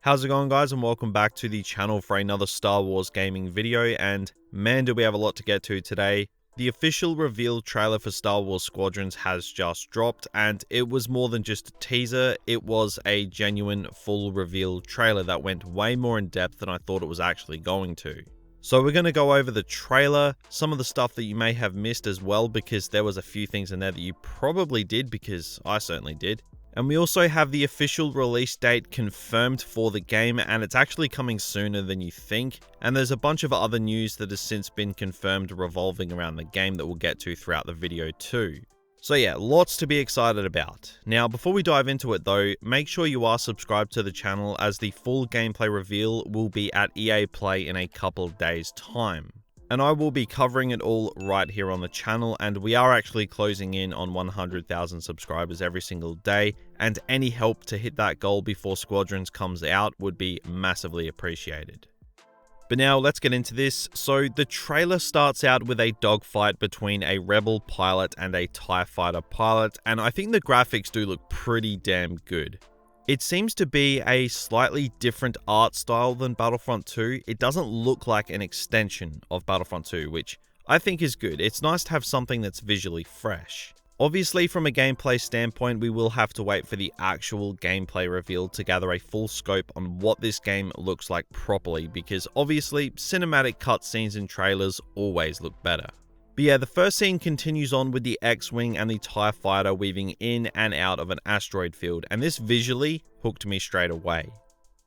How's it going, guys, and welcome back to the channel for another Star Wars gaming video. And man, do we have a lot to get to today. The official reveal trailer for Star Wars Squadrons has just dropped, and it was more than just a teaser. It was a genuine full reveal trailer that went way more in depth than I thought it was actually going to. So we're going to go over the trailer, some of the stuff that you may have missed as well, because there was a few things in there that you probably did, because I certainly did. And we also have the official release date confirmed for the game, and it's actually coming sooner than you think. And there's a bunch of other news that has since been confirmed revolving around the game that we'll get to throughout the video too. So yeah, lots to be excited about. Now, before we dive into it though, make sure you are subscribed to the channel, as the full gameplay reveal will be at EA Play in a couple days' time. And I will be covering it all right here on the channel, and we are actually closing in on 100,000 subscribers every single day, and any help to hit that goal before Squadrons comes out would be massively appreciated. But now let's get into this. So the trailer starts out with a dogfight between a Rebel pilot and a TIE fighter pilot, and I think the graphics do look pretty damn good. It seems to be a slightly different art style than Battlefront 2. It doesn't look like an extension of Battlefront 2, which I think is good. It's nice to have something that's visually fresh. Obviously, from a gameplay standpoint, we will have to wait for the actual gameplay reveal to gather a full scope on what this game looks like properly, because obviously, cinematic cutscenes and trailers always look better. But yeah, the first scene continues on with the X-Wing and the TIE fighter weaving in and out of an asteroid field, and this visually hooked me straight away.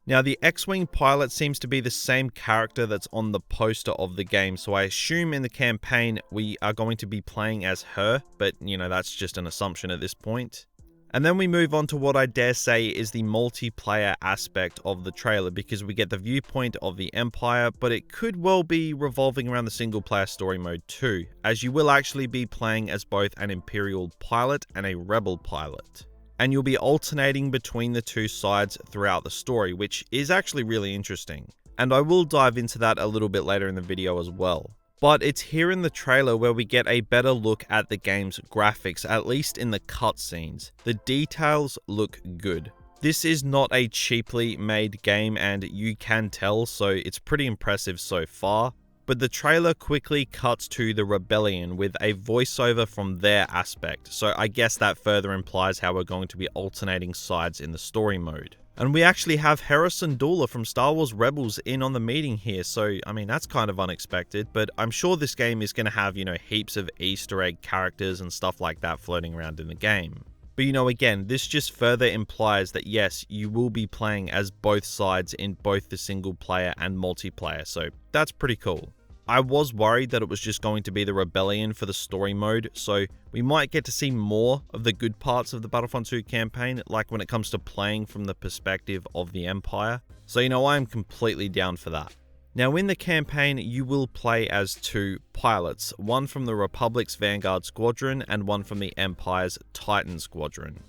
Now, the X-Wing pilot seems to be the same character that's on the poster of the game, so I assume in the campaign we are going to be playing as her, but you know, that's just an assumption at this point. And then we move on to what I dare say is the multiplayer aspect of the trailer, because we get the viewpoint of the Empire, but it could well be revolving around the single player story mode too, as you will actually be playing as both an Imperial pilot and a Rebel pilot. And you'll be alternating between the two sides throughout the story, which is actually really interesting. And I will dive into that a little bit later in the video as well. But it's here in the trailer where we get a better look at the game's graphics, at least in the cutscenes. The details look good. This is not a cheaply made game, and you can tell, so it's pretty impressive so far. But the trailer quickly cuts to the Rebellion with a voiceover from their aspect, so I guess that further implies how we're going to be alternating sides in the story mode. And we actually have Hera Syndulla from Star Wars Rebels in on the meeting here, so I mean, that's kind of unexpected, but I'm sure this game is going to have, you know, heaps of Easter egg characters and stuff like that floating around in the game. But you know, again, this just further implies that yes, you will be playing as both sides in both the single player and multiplayer, so that's pretty cool. I was worried that it was just going to be the Rebellion for the story mode, so we might get to see more of the good parts of the Battlefront 2 campaign, like when it comes to playing from the perspective of the Empire. So you know, I'm completely down for that. Now in the campaign, you will play as two pilots, one from the Republic's Vanguard Squadron and one from the Empire's Titan Squadron.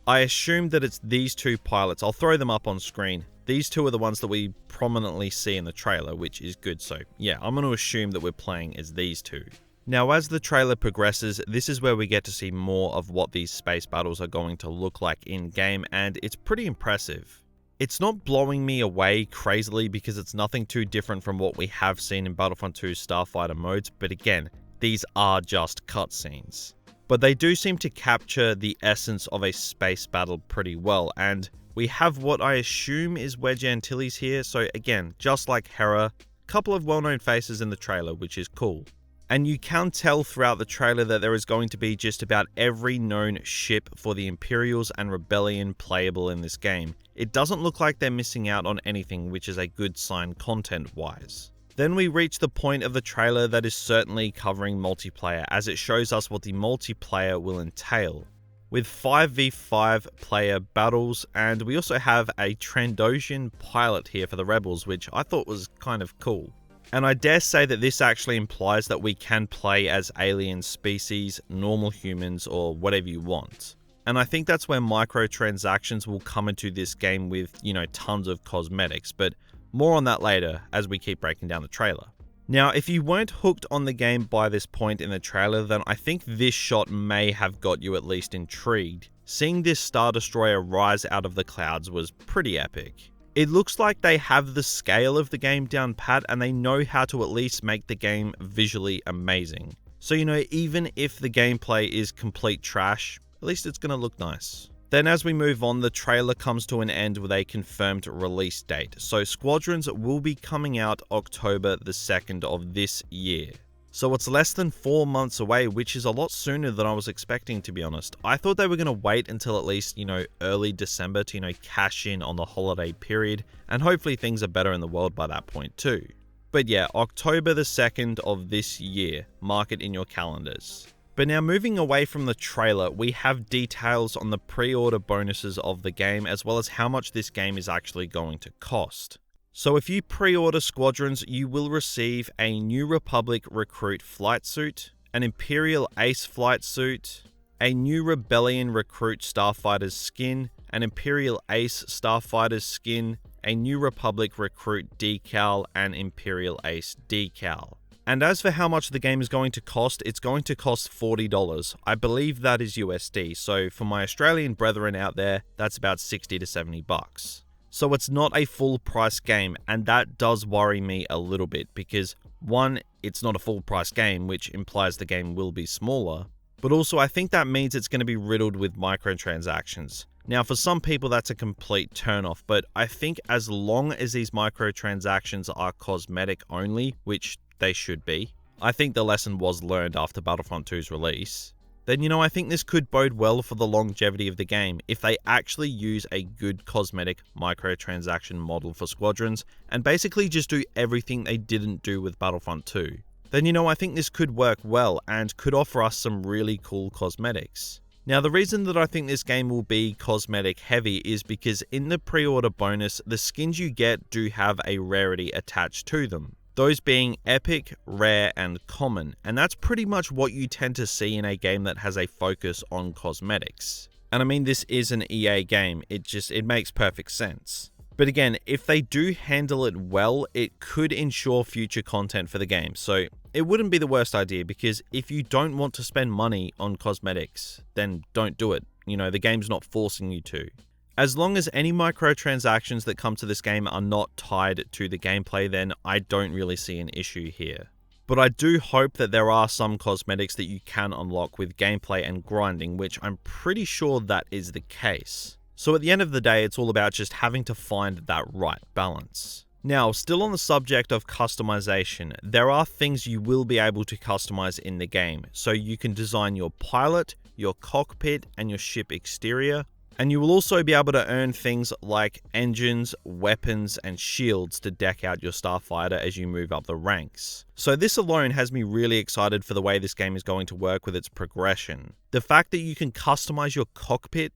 I assume that it's these two pilots. I'll throw them up on screen. These two are the ones that we prominently see in the trailer, which is good. So yeah, I'm going to assume that we're playing as these two. Now, as the trailer progresses, this is where we get to see more of what these space battles are going to look like in game, and it's pretty impressive. It's not blowing me away crazily because it's nothing too different from what we have seen in Battlefront 2's Starfighter modes, but again, these are just cutscenes. But they do seem to capture the essence of a space battle pretty well, and we have what I assume is Wedge Antilles here, so again, just like Hera, a couple of well-known faces in the trailer, which is cool. And you can tell throughout the trailer that there is going to be just about every known ship for the Imperials and Rebellion playable in this game. It doesn't look like they're missing out on anything, which is a good sign content-wise. Then we reach the point of the trailer that is certainly covering multiplayer, as it shows us what the multiplayer will entail, with 5v5 player battles, and we also have a Trandoshan pilot here for the Rebels, which I thought was kind of cool. And I dare say that this actually implies that we can play as alien species, normal humans, or whatever you want. And I think that's where microtransactions will come into this game with, you know, tons of cosmetics, but more on that later as we keep breaking down the trailer. Now, if you weren't hooked on the game by this point in the trailer, then I think this shot may have got you at least intrigued. Seeing this Star Destroyer rise out of the clouds was pretty epic. It looks like they have the scale of the game down pat and they know how to at least make the game visually amazing. So, even if the gameplay is complete trash, at least it's going to look nice. Then as we move on, the trailer comes to an end with a confirmed release date. So Squadrons will be coming out October the 2nd of this year. So it's less than 4 months away, which is a lot sooner than I was expecting, to be honest. I thought they were going to wait until at least, early December to, cash in on the holiday period, and hopefully things are better in the world by that point too. But yeah, October the 2nd of this year, mark it in your calendars. But now moving away from the trailer, we have details on the pre-order bonuses of the game, as well as how much this game is actually going to cost. So if you pre-order Squadrons, you will receive a New Republic Recruit flight suit, an Imperial Ace flight suit, a New Rebellion Recruit Starfighter's skin, an Imperial Ace Starfighter's skin, a New Republic Recruit decal, and Imperial Ace decal. And as for how much the game is going to cost, it's going to cost $40. I believe that is USD, so for my Australian brethren out there, that's about 60 to 70 bucks. So it's not a full price game, and that does worry me a little bit because one, it's not a full price game, which implies the game will be smaller, but also I think that means it's going to be riddled with microtransactions. Now for some people that's a complete turnoff, but I think as long as these microtransactions are cosmetic only, which they should be, I think the lesson was learned after Battlefront 2's release, then I think this could bode well for the longevity of the game if they actually use a good cosmetic microtransaction model for Squadrons and basically just do everything they didn't do with Battlefront 2. Then I think this could work well and could offer us some really cool cosmetics. Now the reason that I think this game will be cosmetic heavy is because in the pre-order bonus, the skins you get do have a rarity attached to them. Those being epic, rare, and common, and that's pretty much what you tend to see in a game that has a focus on cosmetics. And I mean, this is an EA game, it makes perfect sense. But again, if they do handle it well, it could ensure future content for the game, so it wouldn't be the worst idea, because if you don't want to spend money on cosmetics, then don't do it. The game's not forcing you to. As long as any microtransactions that come to this game are not tied to the gameplay, then I don't really see an issue here. But I do hope that there are some cosmetics that you can unlock with gameplay and grinding, which I'm pretty sure that is the case. So at the end of the day, it's all about just having to find that right balance. Now, still on the subject of customization, there are things you will be able to customize in the game. So you can design your pilot, your cockpit, and your ship exterior. And you will also be able to earn things like engines, weapons, and shields to deck out your starfighter as you move up the ranks. So this alone has me really excited for the way this game is going to work with its progression. The fact that you can customize your cockpit,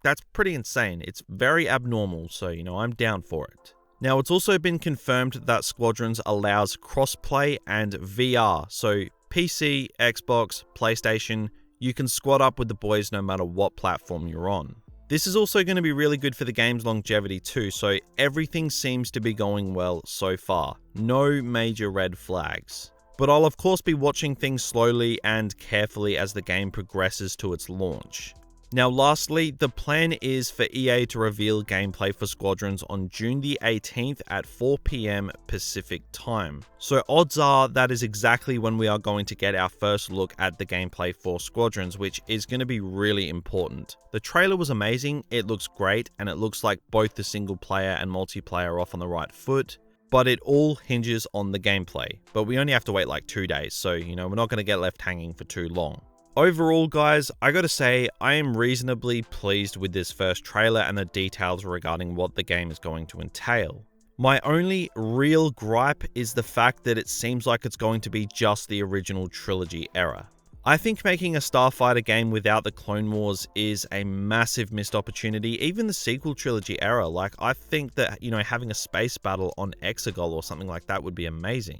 that's pretty insane. It's very abnormal, so I'm down for it. Now it's also been confirmed that Squadrons allows crossplay and VR, so PC, Xbox, PlayStation, you can squad up with the boys no matter what platform you're on. This is also going to be really good for the game's longevity too, so everything seems to be going well so far. No major red flags. But I'll of course be watching things slowly and carefully as the game progresses to its launch. Now lastly, the plan is for EA to reveal gameplay for Squadrons on June the 18th at 4 PM Pacific time. So odds are that is exactly when we are going to get our first look at the gameplay for Squadrons, which is going to be really important. The trailer was amazing, it looks great, and it looks like both the single player and multiplayer are off on the right foot. But it all hinges on the gameplay. But we only have to wait 2 days, so we're not going to get left hanging for too long. Overall guys, I gotta say, I am reasonably pleased with this first trailer and the details regarding what the game is going to entail. My only real gripe is the fact that it seems like it's going to be just the original trilogy era. I think making a Starfighter game without the Clone Wars is a massive missed opportunity, even the sequel trilogy era. I think that, having a space battle on Exegol or something like that would be amazing.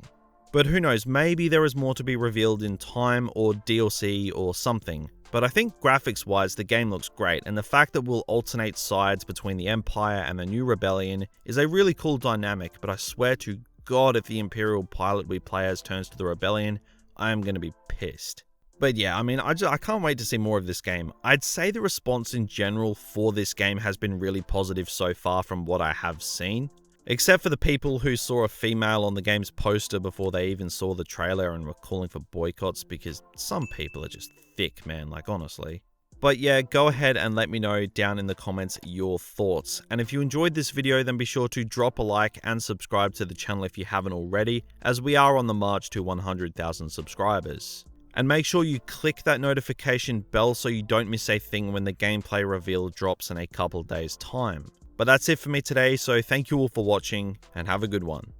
But who knows, maybe there is more to be revealed in time or DLC or something. But I think graphics wise the game looks great, and the fact that we'll alternate sides between the Empire and the New Rebellion is a really cool dynamic, but I swear to God if the Imperial pilot we play as turns to the Rebellion, I am going to be pissed. But yeah, I mean, I can't wait to see more of this game. I'd say the response in general for this game has been really positive so far from what I have seen. Except for the people who saw a female on the game's poster before they even saw the trailer and were calling for boycotts, because some people are just thick, man, like honestly. But yeah, go ahead and let me know down in the comments your thoughts. And if you enjoyed this video, then be sure to drop a like and subscribe to the channel if you haven't already, as we are on the march to 100,000 subscribers. And make sure you click that notification bell so you don't miss a thing when the gameplay reveal drops in a couple days time. But that's it for me today, so thank you all for watching and have a good one.